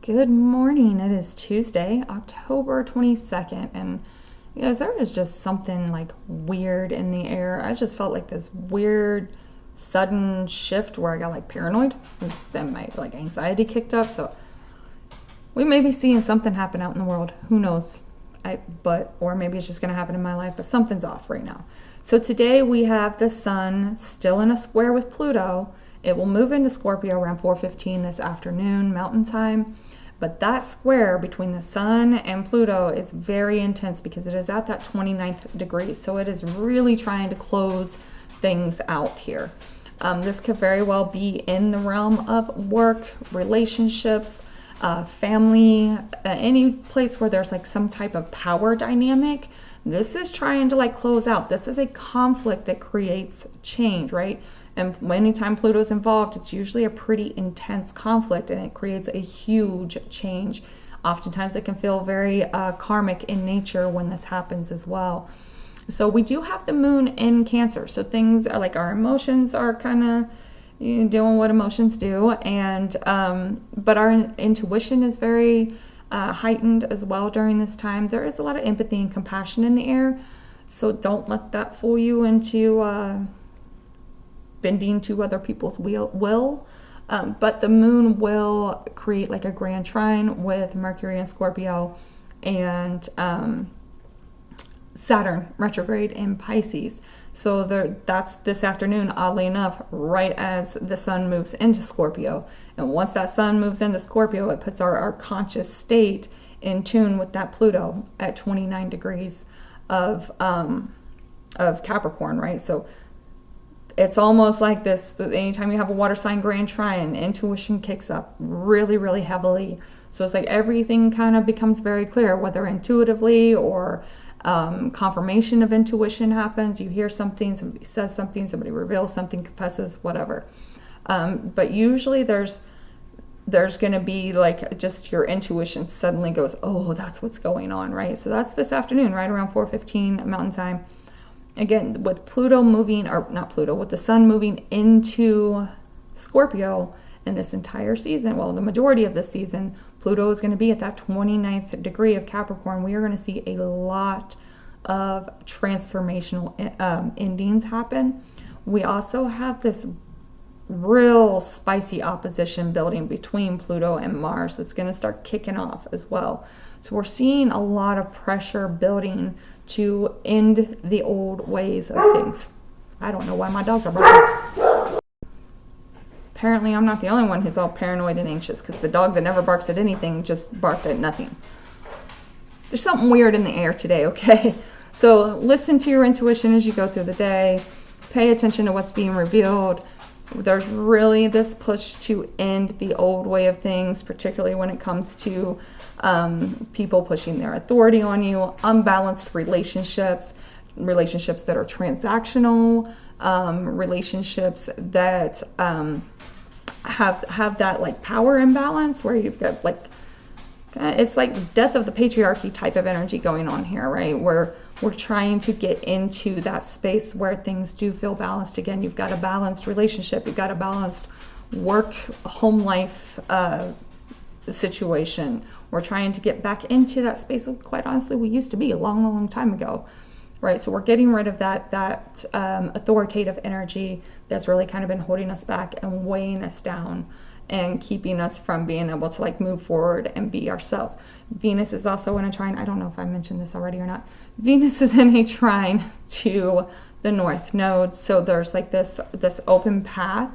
Good morning. It is Tuesday, October 22nd, and you guys, there is just something like weird in the air. I just felt like this weird sudden shift where I got like paranoid. Then my like anxiety kicked up. So we may be seeing something happen out in the world. Who knows? Or maybe it's just going to happen in my life, but something's off right now. So today we have the sun still in a square with Pluto. It will move into Scorpio around 4:15 this afternoon, Mountain Time. But that square between the sun and Pluto is very intense because it is at that 29th degree. So it is really trying to close things out here. This could very well be in the realm of work, relationships, family, any place where there's like some type of power dynamic. This is trying to like close out. This is a conflict that creates change, right? And anytime Pluto is involved, it's usually a pretty intense conflict and it creates a huge change. Oftentimes it can feel very karmic in nature when this happens as well. So we do have the moon in Cancer. So things are like our emotions are kind of doing what emotions do. And but our intuition is very heightened as well during this time. There is a lot of empathy and compassion in the air. So don't let that fool you into bending to other people's will. But the moon will create like a grand trine with Mercury in Scorpio and Saturn retrograde in Pisces. So that's this afternoon, oddly enough, right as the sun moves into Scorpio. And once that sun moves into Scorpio, it puts our conscious state in tune with that Pluto at 29 degrees of Capricorn, right? So it's almost like this, anytime you have a water sign grand trine, intuition kicks up really, really heavily. So it's like everything kind of becomes very clear, whether intuitively or confirmation of intuition happens. You hear something, somebody says something, somebody reveals something, confesses, whatever. But usually there's going to be like just your intuition suddenly goes, oh, that's what's going on, right? So that's this afternoon, right around 4:15 Mountain Time. Again, with Pluto moving, or not Pluto, with the sun moving into Scorpio in this entire season, well, the majority of this season, Pluto is going to be at that 29th degree of Capricorn. We are going to see a lot of transformational endings happen. We also have this real spicy opposition building between Pluto and Mars that's going to start kicking off as well. So we're seeing a lot of pressure building to end the old ways of things. I don't know why my dogs are barking. Apparently I'm not the only one who's all paranoid and anxious because the dog that never barks at anything just barked at nothing. There's something weird in the air today, okay? So listen to your intuition as you go through the day. Pay attention to what's being revealed. There's really this push to end the old way of things, particularly when it comes to people pushing their authority on you, unbalanced relationships that are transactional, relationships that have that like power imbalance where you've got like, it's like death of the patriarchy type of energy going on here, right? Where we're trying to get into that space where things do feel balanced again. You've got a balanced relationship. You've got a balanced work, home life situation. We're trying to get back into that space. Quite honestly, we used to be a long, long time ago, right? So we're getting rid of that authoritative energy that's really kind of been holding us back and weighing us down and keeping us from being able to like move forward and be ourselves. Venus is also in a trine. I don't know if I mentioned this already or not. Venus is in a trine to the North Node. So there's like this open path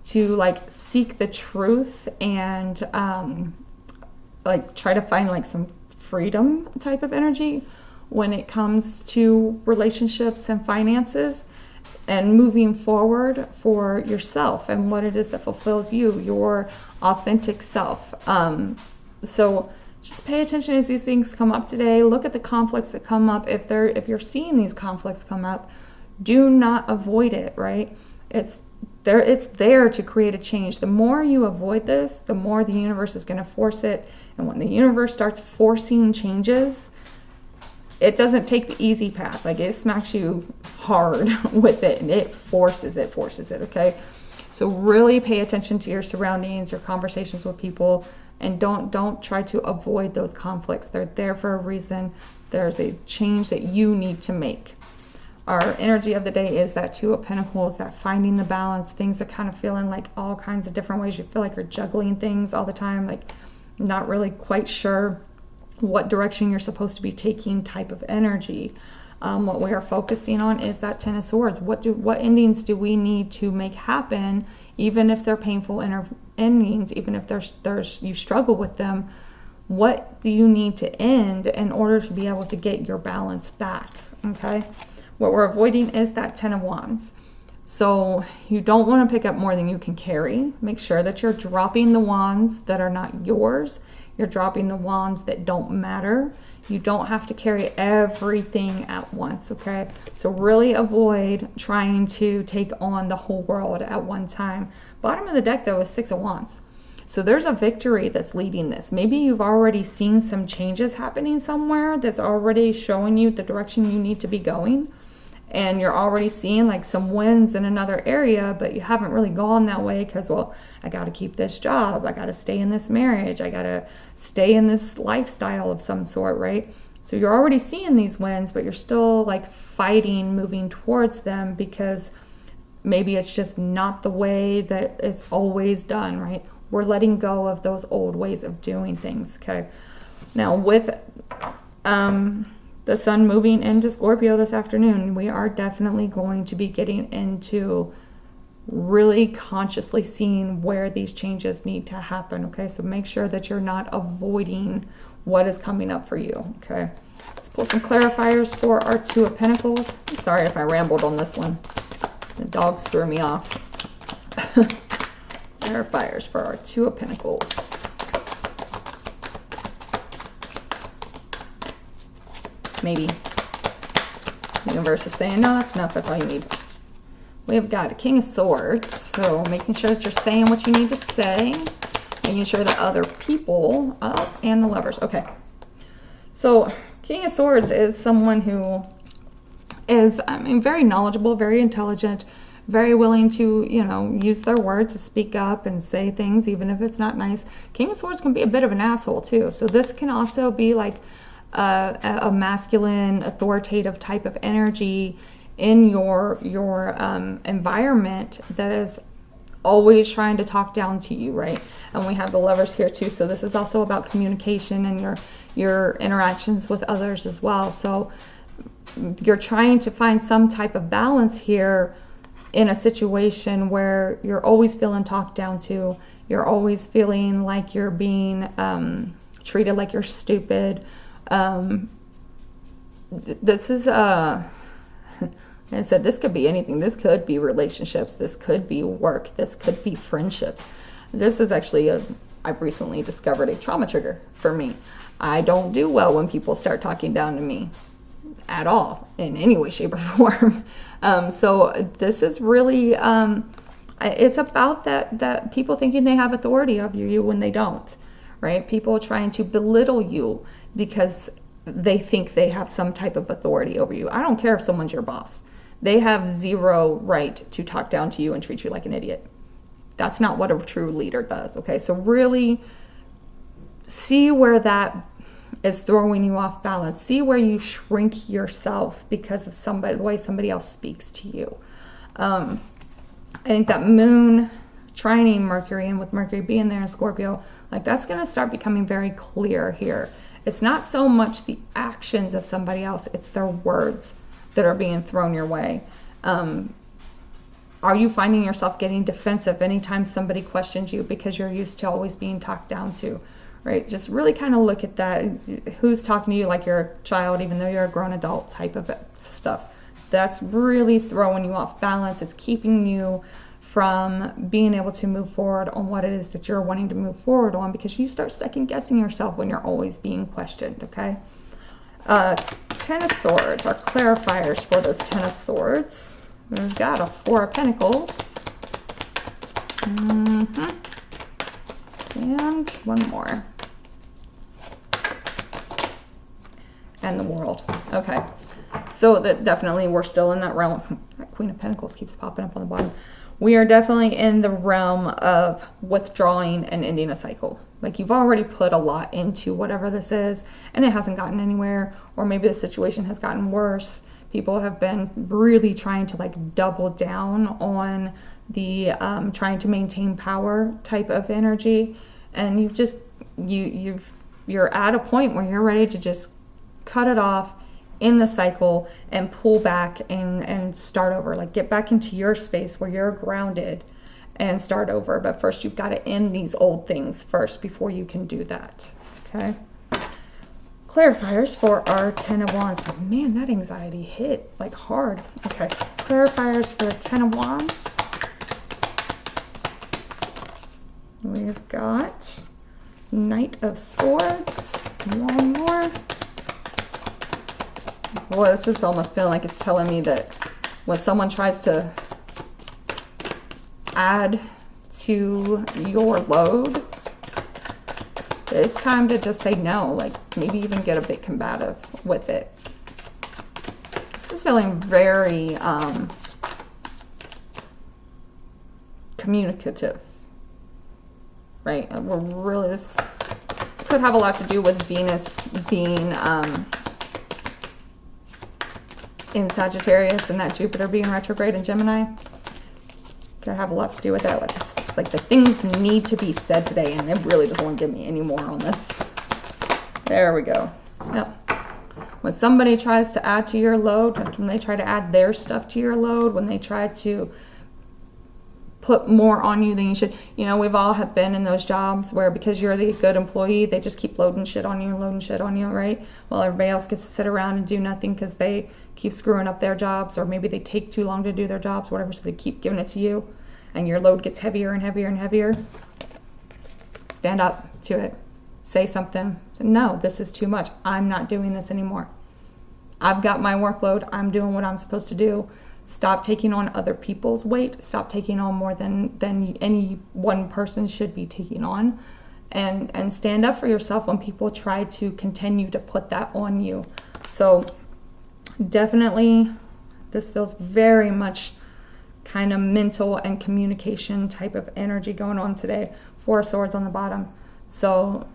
to like seek the truth and like try to find like some freedom type of energy when it comes to relationships and finances and moving forward for yourself and what it is that fulfills you, your authentic self. So just pay attention as these things come up today. Look at the conflicts that come up. If you're seeing these conflicts come up, do not avoid it, right? It's there to create a change. The more you avoid this, the more the universe is going to force it. And when the universe starts forcing changes, it doesn't take the easy path. Like it smacks you hard with it and it forces it, okay? So really pay attention to your surroundings, your conversations with people, and don't try to avoid those conflicts. They're there for a reason. There's a change that you need to make. Our energy of the day is that Two of Pentacles, that finding the balance. Things are kind of feeling like all kinds of different ways. You feel like you're juggling things all the time, like not really quite sure what direction you're supposed to be taking type of energy. What we are focusing on is that Ten of Swords. What endings do we need to make happen, even if they're painful endings, even if there's you struggle with them? What do you need to end in order to be able to get your balance back? Okay. What we're avoiding is that Ten of Wands. So you don't want to pick up more than you can carry. Make sure that you're dropping the wands that are not yours. You're dropping the wands that don't matter. You don't have to carry everything at once, okay? So really avoid trying to take on the whole world at one time. Bottom of the deck, though, is Six of Wands. So there's a victory that's leading this. Maybe you've already seen some changes happening somewhere that's already showing you the direction you need to be going. And you're already seeing like some wins in another area, but you haven't really gone that way because, well, I got to keep this job. I got to stay in this marriage. I got to stay in this lifestyle of some sort, right? So you're already seeing these wins, but you're still like fighting, moving towards them because maybe it's just not the way that it's always done, right? We're letting go of those old ways of doing things, okay? Now with the sun moving into Scorpio this afternoon, we are definitely going to be getting into really consciously seeing where these changes need to happen, okay? So make sure that you're not avoiding what is coming up for you, okay? Let's pull some clarifiers for our Two of Pentacles. Sorry if I rambled on this one. The dogs threw me off. Clarifiers for our Two of Pentacles. Maybe. The universe is saying, no, that's enough. That's all you need. We've got a King of Swords. So making sure that you're saying what you need to say. Making sure that other people, and the Lovers. Okay. So King of Swords is someone who is, very knowledgeable, very intelligent, very willing to, use their words to speak up and say things, even if it's not nice. King of Swords can be a bit of an asshole too. So this can also be like a masculine, authoritative type of energy in your environment that is always trying to talk down to you, right? And we have the Lovers here too. So this is also about communication and your interactions with others as well. So you're trying to find some type of balance here in a situation where you're always feeling talked down to. You're always feeling like you're being treated like you're stupid. This is I said this could be anything. This could be relationships. This could be work. This could be friendships. This is actually I've recently discovered a trauma trigger for me. I don't do well when people start talking down to me at all in any way, shape, or form. So this is really it's about that people thinking they have authority over you when they don't, right? People trying to belittle you because they think they have some type of authority over you. I don't care if someone's your boss. They have zero right to talk down to you and treat you like an idiot. That's not what a true leader does, okay? So really see where that is throwing you off balance. See where you shrink yourself because of the way somebody else speaks to you. I think that moon trining Mercury, and with Mercury being there in Scorpio, like that's going to start becoming very clear here. It's not so much the actions of somebody else, it's their words that are being thrown your way. Are you finding yourself getting defensive anytime somebody questions you because you're used to always being talked down to, right? Just really kind of look at that. Who's talking to you like you're a child, even though you're a grown adult type of stuff. That's really throwing you off balance. It's keeping you from being able to move forward on what it is that you're wanting to move forward on, because you start second guessing yourself when you're always being questioned, okay? Ten of Swords, our clarifiers for those Ten of Swords. We've got a Four of Pentacles. And one more. And the World. Okay. So that definitely we're still in that realm. Queen of Pentacles keeps popping up on the bottom. We are definitely in the realm of withdrawing and ending a cycle. Like you've already put a lot into whatever this is and it hasn't gotten anywhere, or maybe the situation has gotten worse. People have been really trying to like double down on the trying to maintain power type of energy, and you're at a point where you're ready to just cut it off in the cycle and pull back and start over. Like get back into your space where you're grounded and start over. But first you've got to end these old things first before you can do that. Okay. Clarifiers for our Ten of Wands. Oh, man, that anxiety hit like hard. Okay. Clarifiers for Ten of Wands. We've got Knight of Swords. One more. Boy, this is almost feeling like it's telling me that when someone tries to add to your load, it's time to just say no, like maybe even get a bit combative with it. This is feeling very communicative, right? We're really, this could have a lot to do with Venus being in Sagittarius and that Jupiter being retrograde in Gemini. Could have a lot to do with that. Like, it's like the things need to be said today, and it really doesn't want to give me any more on this. There we go. Yep. When somebody tries to add to your load, when they try to add their stuff to your load, when they try to put more on you than you should. You know, we've all have been in those jobs where because you're the good employee, they just keep loading shit on you, right? While everybody else gets to sit around and do nothing because they keep screwing up their jobs, or maybe they take too long to do their jobs, whatever, so they keep giving it to you, and your load gets heavier and heavier and heavier. Stand up to it. Say something. No, this is too much. I'm not doing this anymore. I've got my workload. I'm doing what I'm supposed to do. Stop taking on other people's weight. Stop taking on more than any one person should be taking on. And stand up for yourself when people try to continue to put that on you. So definitely this feels very much kind of mental and communication type of energy going on today. Four of Swords on the bottom. So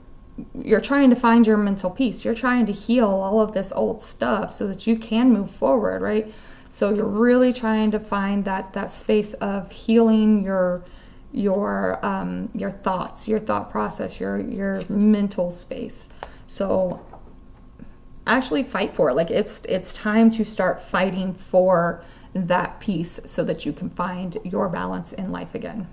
you're trying to find your mental peace. You're trying to heal all of this old stuff so that you can move forward, right? So you're really trying to find that space of healing your thoughts, your thought process, your mental space. So actually fight for it. Like it's time to start fighting for that peace so that you can find your balance in life again.